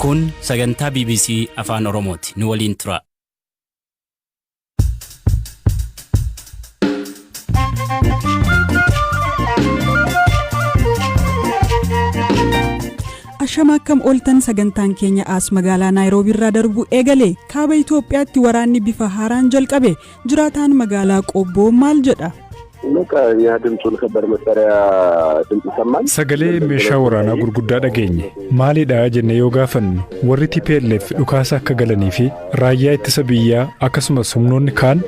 Kun sagantaa BBC Afaan Oromooti. Nu waliin tura. Ashama akkam oltan sagantaan keenya as magaalaa Naayiroobii irraa darbu eegale. Kaaba Itoophiyaatti waraanni bifa haaraan jalqabe. Jiraataan magaalaa Qobboo maal jedha? Sagalee meeshaa waraanaa gurguddaa dhageenye. Maalidha jennee yoo gaafannu warri TPLF dhukaasa akka galanii fi raayyaa ittisa biyyaa akkasumas humnoonni kaan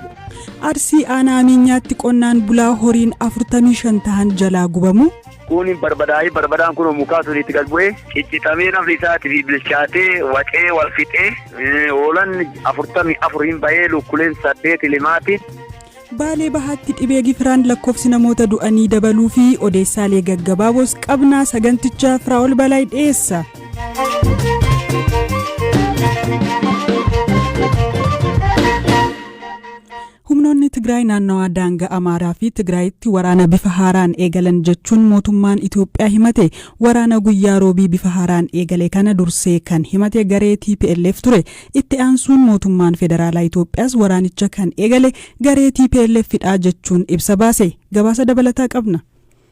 Arsii aanaa Aminyaatti qonnaan bulaa horiin 45 ta'an jalaa gubamu. Kuni barbadaan kun mukaa sunitti galbu'ee ciccitamee nafti isaatti fi bilchaatee wacee wal fixee oolan 44 bahee lukkuleen 8 limaati. Baalee Bahaatti dhibee gifiraan lakkoofsi namoota du'anii dabaluu fi odeessaalee gaggabaaboos qabnaa saganticha Firaa'ol Balaayi dhiyeessa. Humnoonni Tigraay naannawaa daangaa Amaaraa fi Tigraayitti waraana bifa haaraan eegalan jechuun mootummaan Itoophiyaa himate. Waraana guyyaa roobii bifa haaraan eegale kana dursee kan himate garee TPLF ture. Itti aansuun mootummaan federaalaa Itoophiyaas waraanicha kan eegale garee TPLFidha jechuun ibsa baase. Gabaasa dabalataa qabna.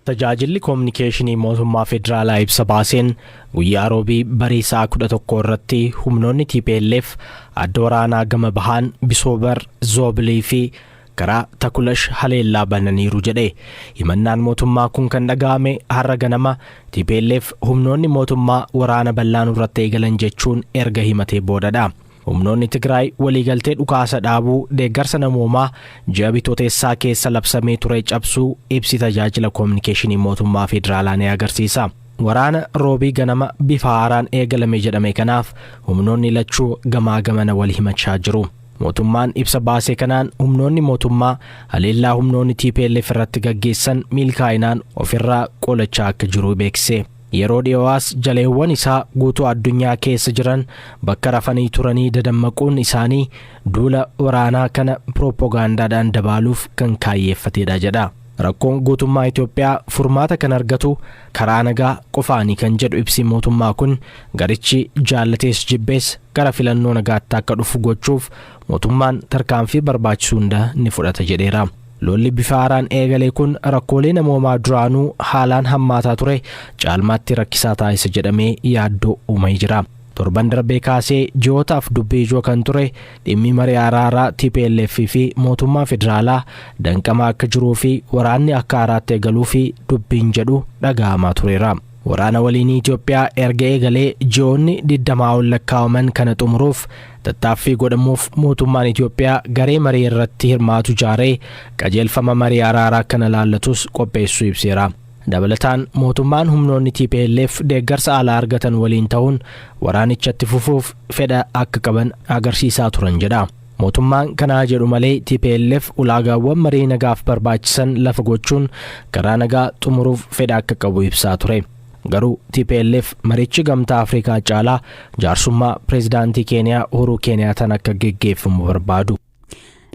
Tajaajilli koominikeeshinii mootummaa federaalaa ibsa baaseen guyyaa roobii barii sa'a 11 irratti humnoonni TPLF adda waraanaa gama bahaan Bisoobar, Zoobilii fi karaa Takulash haleellaa bananiiru jedhe. Himannaan mootummaa kun kan dhaga'ame har'a ganama TPLF humnoonni mootummaa waraana bal'aan irratti eegalan jechuun erga himatee boodadha. Humnoonni Tigraay waliigaltee dhukaasa dhaabuu deeggarsa namoomaa ji'a bitooteessaa keessa labsamee ture cabsuu ibsi tajaajila koominikeeshinii mootummaa federaalaa ni agarsiisa. Waraana roobii ganama bifa haaraan eegalame jedhame kanaaf humnoonni lachuu gamaa gamana wal himachaa jiru. Mootummaan ibsa baasee kanaan humnoonni mootummaa haleellaa humnoonni TPLF irratti gaggeessan milkaa'inaan ofirraa qolachaa akka jiru beeksise. Yeroo dhiyoos jaleewwan isaa guutuu addunyaa keessa jiran bakka rafanii turanii dadammaquun isaanii duula waraanaa kana propoogaandaadhaan dabaaluuf kan kaayyeeffatedha jedha. Rakkoon guutummaa Itoophiyaa furmaata kan argatu karaa nagaa qofaanii kan jedhu ibsi mootummaa kun garichi jaallatees jibbees gara filannoo nagaatti akka dhufu gochuuf mootummaan tarkaanfii barbaachisu hunda ni fudhata jedheera. Lolli bifa haaraan eegalee kun rakkoolee namoomaa duraanuu haalaan hammaataa ture caalmaatti rakkisaa taasisa jedhamee yaaddoo uumee jira. Torban darbee kaasee ji'ootaaf dubbii ijoo kan ture dhimmi marii araaraa TPLF fi mootummaa federaalaa danqamaa akka jiruu fi waraanni akka haaraatti eegaluu fi dubbiin jedhu dhaga'amaa tureera. Waraana waliinii Itoophiyaa erga eegalee ji'oonni 20 ol lakkaa'aman kana xumuruuf tattaaffii godhamuuf mootummaan Itoophiyaa garee marii irratti hirmaatu jaaree qajeelfama marii araaraa kana laallatus qopheessuu ibseera. Dabalataan mootummaan humnoonni TPLF deeggarsa alaa argatan waliin ta'uun waraanichatti fufuuf fedha akka qaban agarsiisaa turan jedha. Mootummaan kanaa jedhu malee TPLF ulaagaawwan marii nagaaf barbaachisan lafa gochuun karaa nagaa xumuruuf fedha akka qabu ibsaa ture. Garuu TPLF marichi gamtaa Afrikaa caalaa jaarsummaa pireezidaantii Keeniyaa Uhuru Keeniyaataan akka geggeeffamu barbaadu.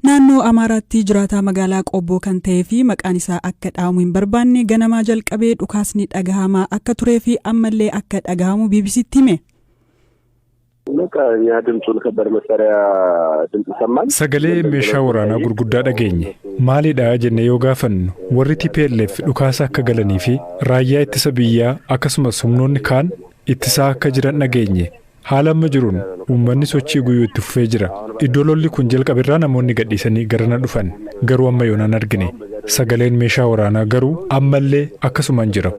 Naannoo Amaaraatti jiraataa magaalaa Qobboo kan ta'ee fi maqaan isaa akka dhaamu hin barbaanne ganamaa jalqabee dhukaasni dhagahamaa akka turee fi ammallee akka dhagahamu BBCtti hime. Sagalee meeshaa waraanaa gurguddaa dhageenye. Maalidha jennee yoo gaafannu warri TPLF dhukaasa akka galanii fi raayyaa ittisa biyyaa akkasumas humnoonni kaan ittisaa akka jiran dhageenye. Haala amma jiruun uummanni sochii guyyuu itti fufee jira. Iddoo lolli kun jalqabirraa namoonni gadhiisanii garana dhufan garuu amma yoonaan argine. Sagaleen meeshaa waraanaa garuu ammallee akkasumaan jira.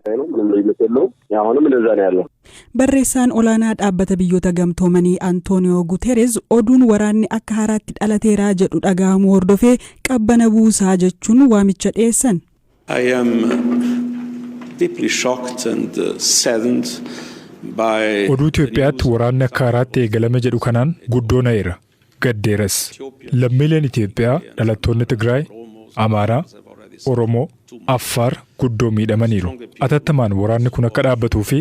Barreessaan olaanaa dhaabbata biyyoota gamtoomanii Antooniyoo Guuteres oduun waraanni akka haaraatti dhalateeraa jedhu dhaga'amu hordofee qabbana buusaa jechuun waamicha dhiyeessan. I am deeply shocked and saddened. Oduu Itoophiyaatti waraanni akka haaraatti eegalame jedhu kanaan guddoo na'eera. Gaddeeras. Lammiileen Itoophiyaa dhalattoonni Tigraay, Amaaraa, Oromoo, Affaar guddoo miidhamaniiru. Atattamaan waraanni kun akka dhaabbatuu fi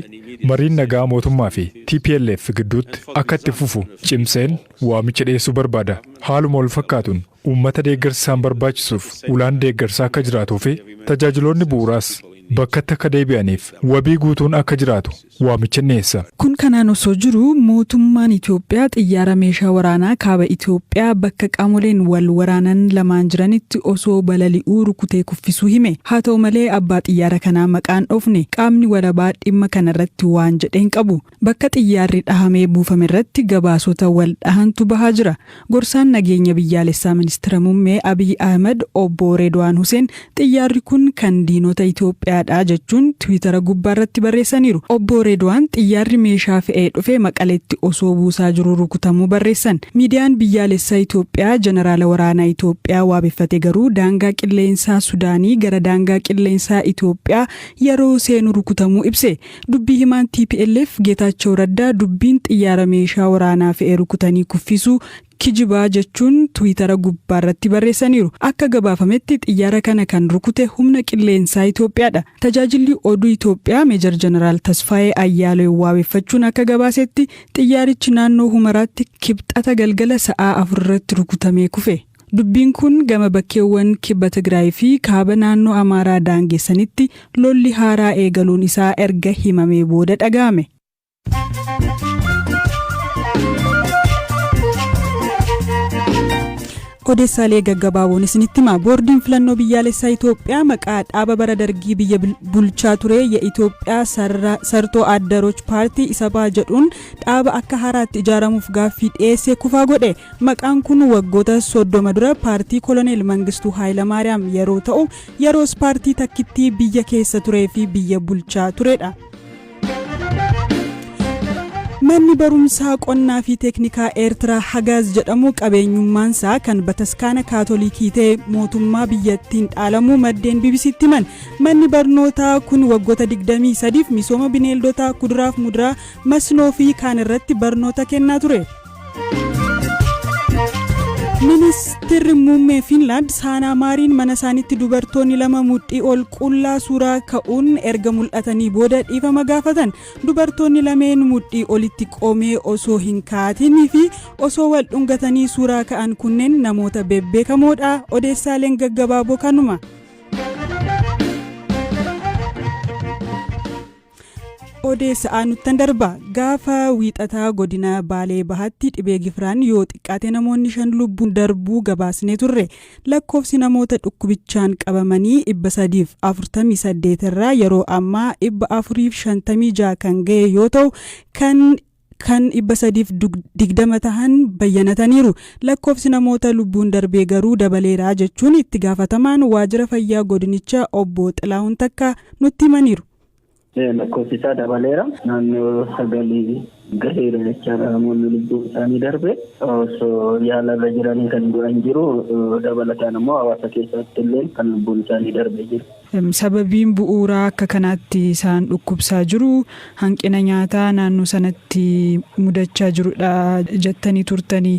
mariin nagaa mootummaa fi TPLF gidduutti akka itti fufu cimseen waamicha dhiyeessuu barbaada. Haaluma wal fakkaatuun uummata deeggarsa isaan barbaachisuuf ulaan deeggarsaa akka jiraatuu fi tajaajiloonni bu'uuraas bakkatti akka deebi'aniif wabii guutuun akka jiraatu waamicha dhiyeessa. Kun kanaan osoo jiru mootummaan Itoophiyaa xiyyaara meeshaa waraanaa kaaba Itoophiyaa bakka qaamoleen wal waraanan lamaan jiranitti osoo balali'uu rukutee kuffisuu hime. Haa ta'u malee abbaa xiyyaara kanaa maqaan dhoofne qaamni walabaa dhimma kanarratti waan jedheen qabu. Bakka xiyyaarri dhahamee buufame irratti gabaasota wal dhahantu bahaa jira. Gorsaan nageenya biyyaalessaa ministeera muummee Abiy Ahmed obbo Redwaan Hussein xiyyaarri kun kan diinota Itoophiyaadha jechuun Tiwiitara gubbaarratti barreessaniiru. Obbo Redwaan xiyyaarri meeshaa fe'ee dhufe Maqaleetti osoo buusaa jiru rukutamuu barreessan. Miidiyaan biyyaalessaa Itoophiyaa jeneraala waraanaa Itoophiyaa waabeffate garuu daangaa qilleensaa Sudaanii gara daangaa qilleensaa Itoophiyaa yeroo seenu rukutamuu ibse. Dubbii himaan TPLF Geetaachoo Raddaa dubbiin xiyyaara meeshaa waraanaa fe'ee rukutanii kuffisuu kijibaa jechuun Tiwiitara gubbaarratti barreessaniiru. Akka gabaafametti xiyyaara kana kan rukute humna qilleensaa Itoophiyaadha. Tajaajilli oduu Itoophiyaa Meejar Jeneraal Tasfaayee Ayyaalee waabeffachuun akka gabaasetti xiyyaarichi naannoo Humaraatti kibxata galgala sa'aa 4 irratti rukutamee kufe. Dubbiin kun gama bakkeewwan kibba Tigraay fi kaaba naannoo Amaaraa daangeessanitti lolli haaraa eegaluun isaa erga himamee booda dhaga'ame. Odeessaalee gaggabaaboon isinitti hima. Boordiin filannoo biyyaalessaa Itoophiyaa maqaa dhaaba bara dargii biyya bulchaa ture የኢትዮጵያ ሰርቶ አደሮች ፓርቲ ኢሰፓ jedhuun dhaaba akka haaraatti ijaaramuuf gaaffii dhiyeessee kufaa godhe. Maqaan kun waggoota 30 dura paartii koloneel Mangistuu Hayilamaariyaam yeroo ta'u yeroos paartii takkittii biyya keessa turee fi biyya bulchaa turedha. Manni barumsaa qonnaa fi teeknikaa Eertiraa Hagaaz jedhamu qabeenyummaansaa kan bataskaana kaatolikii ta'e mootummaa biyyattiin dhaalamu maddeen BBC'tti himan. Manni barnootaa kun waggoota 23f misooma bineeldotaa kuduraaf muduraa masnoo fi kaan irratti barnoota kennaa ture. Ministeerri muummee Finlaand Saanaa Maariin mana isaaniitti dubartoonni 2 mudhii ol qullaa suuraa ka'uun erga mul'atanii booda dhiifama gaafatan. Dubartoonni lameen mudhii olitti qoomee osoo hin kaatinii fi osoo wal dhungatanii suuraa ka'an kunneen namoota bebbeekamoodha. Odeessaaleen gaggabaaboo kanuma. Odeessa aanuttan darba gaafa wiixataa godina Baalee Bahaatti dhibee gifiraan yoo xiqqaate namoonni 5 lubbuun darbuu gabaasnee turre. Lakkoofsi namoota dhukkubichaan qabamanii 348 irraa yeroo ammaa 456 kan ga'e yoo ta'u kan 320 ta'an bayyanataniiru. Lakkoofsi namoota lubbuun darbee garuu dabaleeraa jechuun itti gaafatamaan waajjira fayyaa godinichaa obbo Xilaahun Takka nutti himaniiru. Lakkoofsisaa dabaleera naannoo 9 gaheera jechaadha. Namoonni lubbuun isaanii darbe osoo yaalarra jiranii kan du'an jiru. Dabalataan immoo hawaasa keessatti illee kan lubbuun isaanii darbe jiru. Sababiin bu'uuraa akka kanaatti isaan dhukkubsaa jiru hanqina nyaataa naannoo sanatti mudachaa jirudha jettanii turtanii.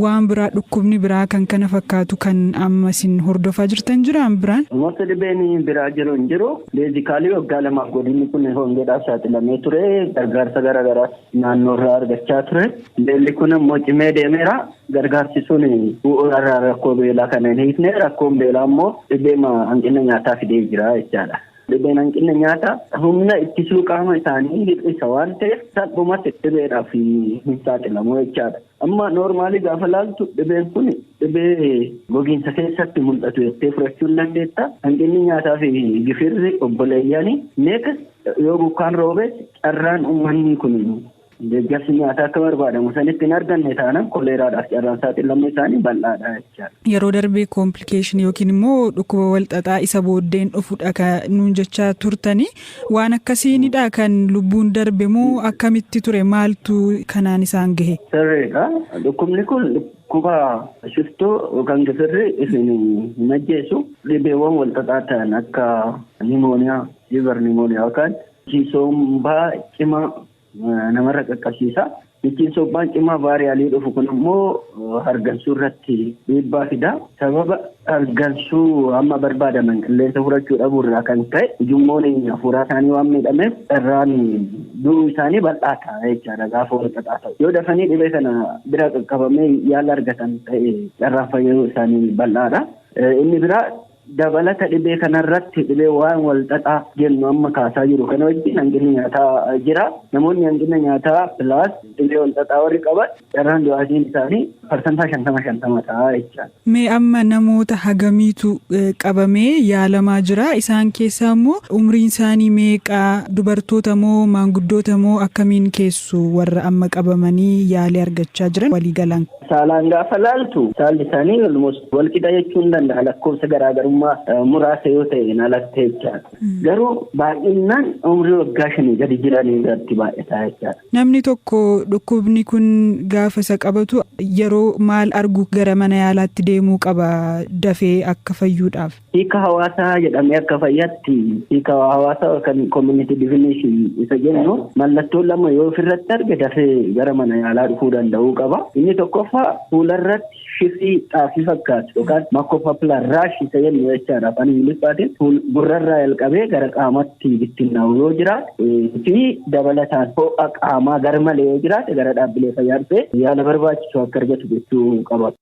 Waan biraa dhukkubni biraa kan kana fakkaatu kan amma isin hordofaa jirtan jiraan biraan? Namoota dhibeen biraa jiru hin jiru. Beezikaalii waggaa 2 godinni kun hongeedhaaf saaxilamee ture. Gargaarsa garaagaraas naannoo irraa argachaa ture. Beelli kun immoo cimee deemeera. Gargaarsi sun bu'uura rakkoo beelaa kana hin hiikne. Rakkoon beelaa immoo dhibeema hanqina nyaataa fidee jira jechaadha. Dhibeen hanqina nyaataa humna ittisuu qaama isaanii hir'isa waan ta'eef salphumatti dhibeedhaaf hin saaxilamu jechaadha. Amma noormaalii gaafa laaltu dhibeen kun dhibee gogiinsa keessatti mul'atu jettee fudhachuu hin dandeetta. Hanqinni nyaataa fi gifirri obboleeyyanii neekas yoo bokkaan roobees carraan uummanni kun deeggarsi nyaataa akka barbaadamu sanitti hin arganne taanaan koleeraadhaaf carraan saaxilamuu isaanii bal'aadha jechaadha. Yeroo darbee komplikeeshinii yookiin immoo dhukkuba walxaxaa isa booddeen dhufudha kan nuun jechaa turtanii waan akkasiinidha kan lubbuun darbe moo akkamitti ture maaltu kanaan isaan gahe? Sirriidha. Dhukkubni kun dhukkuba shiftuu yookaan gifirri isin hin ajjeesu dhibeewwan walxaxaa ta'an akka nimooniyaa, liver nimooniyaa yookaan ciisombaa cimaa namarra qaqqabsiisa. Ciisombaan cimaa vaariyaalii dhufu kun immoo hargansuu irratti dhiibbaa fida. Sababa hargansuu amma barbaadaman qilleensa fudhachuu dhabuurraa kan ka'e ujummoon hafuuraa isaanii waan miidhameef irraan du'uu isaanii bal'aata jechaadha gaafa walxaxaa ta'u. Yoo dafanii dhibee kana bira qaqqabamee yaala argatan ta'e carraan fayyaduu isaanii bal'aadha. Inni biraa dabalata dhibee kanarratti dhibee waan wal xaxaa jennu amma kaasaa jiru kana wajjin hanqinni nyaataa jira. Namoonni hanqina nyaataa pilaas dhibee wal xaxaa warri qaban carraan du'aatiin isaanii parsantaa 50 ta'a jechaadha. Mee amma namoota hagamiitu qabamee yaalamaa jira? Isaan keessaa immoo umriin isaanii meeqa? Dubartoota moo maanguddoota moo akkamiin keessu warra amma qabamanii yaalii argachaa jiran waliigalaan? Saalaan gaafa laaltu saalli isaanii almost wal qixa jechuun danda'a lakkoofsa garaagarummaa muraasa yoo ta'e alattee jechaadha. Garuu baay'inaan umrii waggaa 5 gadi jiranii irratti baay'ataa jechaadha. Namni tokko dhukkubni kun gaafa isa qabatu yeroo maal argu gara mana yaalaatti deemuu qaba dafee akka fayyuudhaaf? Hiika hawaasaa jedhamee akka fayyaatti hiika hawaasaa kan community definition isa jennu mallattoo lama yoo ofirratti arge dafee gara mana yaalaa dhufuu danda'uu qaba. Inni tokkoffaa fuularratti shifii xaafii fakkaatu yookaan makopapular raash isa jennu jechaadha afaan Ingiliffaatiin gurrarraa jalqabee gara qaamatti bittinnaa'u yoo jiraate fi dabalataan ho'a qaamaa garmalee yoo jiraate gara dhaabbilee fayyaa dhufee yaala barbaachisu akka argatu gochuu qaba.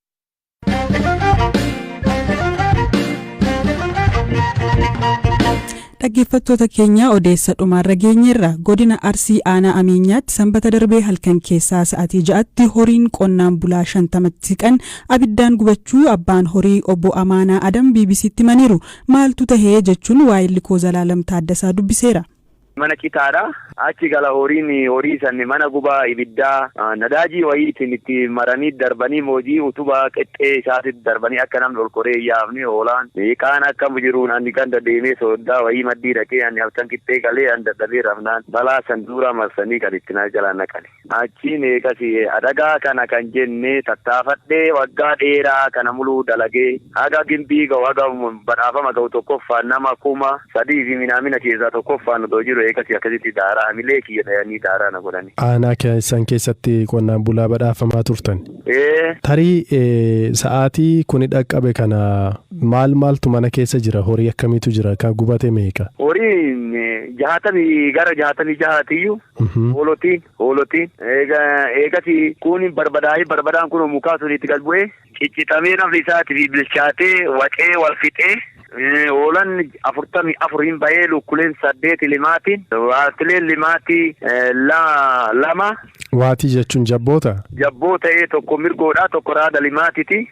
Dhaggeeffattoota keenya odeessa dhumaarra geenyerra godina Arsii aanaa Amiinyaatti sanbata darbee halkan keessaa sa'aatii 6tti horiin qonnaan bulaa 50 siqan abiddaan gubachuu abbaan horii obbo Amaanaa Adam BBC'tti himaniiru. Maaltu tahee jechuun waa'illi koo Zalaalam Taaddasaa dubbiseera. Mana citaadha. Achi gala horii sanni mana gubaa ibiddaa nadaajii wayiitiin itti maranii darbanii moojii utubaa qexxee isaatitti darbanii akka namni ol koree yaafni hoolaan kaan akkam jiruun ani kan deddeemee sooddaa wayii maddii dhaqee ani halkan qixxee galee ani dadhabee rafnaan balaa san dura marsanii kan itti na jala naqani. Achiin eegas adagaa kana kan jenne tattaafadhee waggaa dheeraa kana muluu dalagee haga gimbii ga'u haga badhaafama ga'u tokkoffaan nama 3,000 fi minaamina keessaa tokkoffaan otoo jiru eegas akkasitti daaraa milee kiyya dhayanii daaraa na godhani. Aanaa keessan keessatti qonnaan bulaa badhaafamaa turtan. Tarii sa'aatii kuni dhaqqabe kana maaltu mana keessa jira? Horii akkamiitu jira? Kan gubate meeqa? Horiin 60 gara 66 hoolotiin eegati kun barbadaan kun mukaa sunitti gad bu'ee ciccitamee nafni isaati fi bilchaatee wacee wal fixee oolan 44 bahee lukkuleen 8 limaatiin waatileen limaatii 2 waatii jechuun jabboota tokko mirgoodha tokko raada limaatiti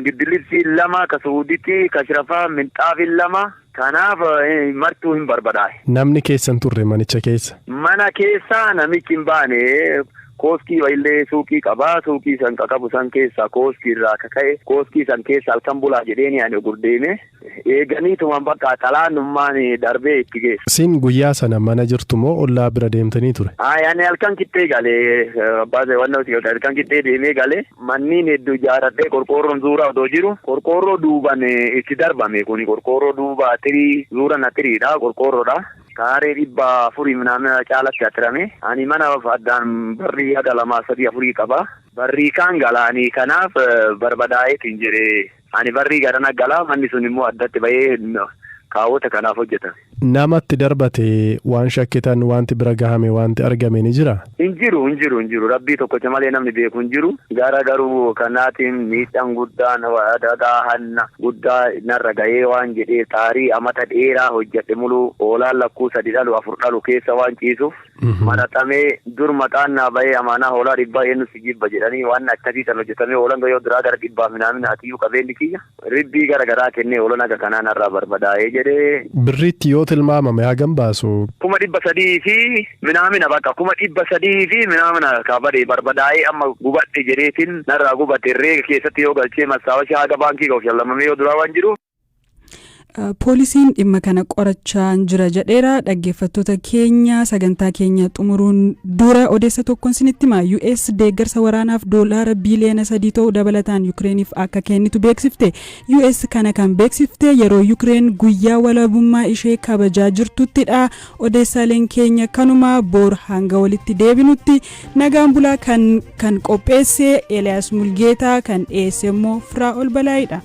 giddilibsi 2 kasuuditi kashrafaa minxaafi 2 kanaaf martuu hin barbadaa'e. Namni keessan turre manicha keessa? Mana keessa namichi hin baane. Kooskii illee suuqii qabaa suuqii san qabu san keessa kooskii irraa kaka'e kooskii san keessa halkan bulaa jedheeni ani gurdeeme eeganiituma bakka xalaanummaan darbee itti geesse. Sin guyyaa sana mana jirtu moo ollaa bira deemtanii ture? Ani halkan qixxee galee baasee wanna halkan qixxee deemee galee manniin hedduu ijaaradhee qorqoorroon zuuraa odoo jiru qorqoorroo duuban itti darbame kuni qorqoorroo duuba zuura na tiriidha qorqoorroodha. Kaaree 400 minaamina caalatti atirame ani mana addaan barrii haga 2-3-4 qaba barrii kaan galaanii kanaaf barbadaa'eetiin jedhee ani barrii garana galaa manni sun immoo addatti bahee kaawwata kanaaf hojjetame. Namatti darbate waan shakkitan wanti bira gahame wanti argame ni jira? Hin jiru rabbii tokkocha malee namni beeku hin jiru gara garuu kanaatiin miidhaan guddaan adagaa hanna guddaa narra gahee waan jedhee taarii amata dheeraa hojjette muluu hoolaan lakkuu 3 dhalu 4 dhalu keessa waan ciisuuf maratamee dur maqaan naa bahee amaanaa hoolaa 100 eenyu si jibba jedhanii waan akkasii san hojjetamee hoolaan gayoo duraa gara 100 minaamina atiyyuu qabeenyi kiyya ribbii gara garaa kennee hoolaan akka kanaan irraa barbadaa'ee jedhee. Birriitti yoo tilmaamame hagam baasu? 300 fi minaamina bakka 300 fi minaamina kabadee barbadaa'ee amma gubadhe jedheetiin narraa gubate reega keessatti yoo galchee massaawashi haga baankii ga'u shallamamee yoo duraa waan jiru. Poolisiin dhimma kana qorachaa jira jedheera. Dhaggeeffattoota keenya sagantaa keenya xumuruun dura odeessa tokkoon sinitti himaa US deeggarsa waraanaaf $3 biiliyoona 3 ta'uu dabalataan Yukireeniif akka kennitu beeksifte. US kana kan beeksifte yeroo Yukireen guyyaa walabummaa ishee kabajaa jirtuttidha. Odeessaaleen keenya kanuma boor hanga walitti deebinutti nagaan bulaa kan qopheesse Eliyaas Mulgeetaa kan dhiyeesse immoo Firaa'ol Balaayidha.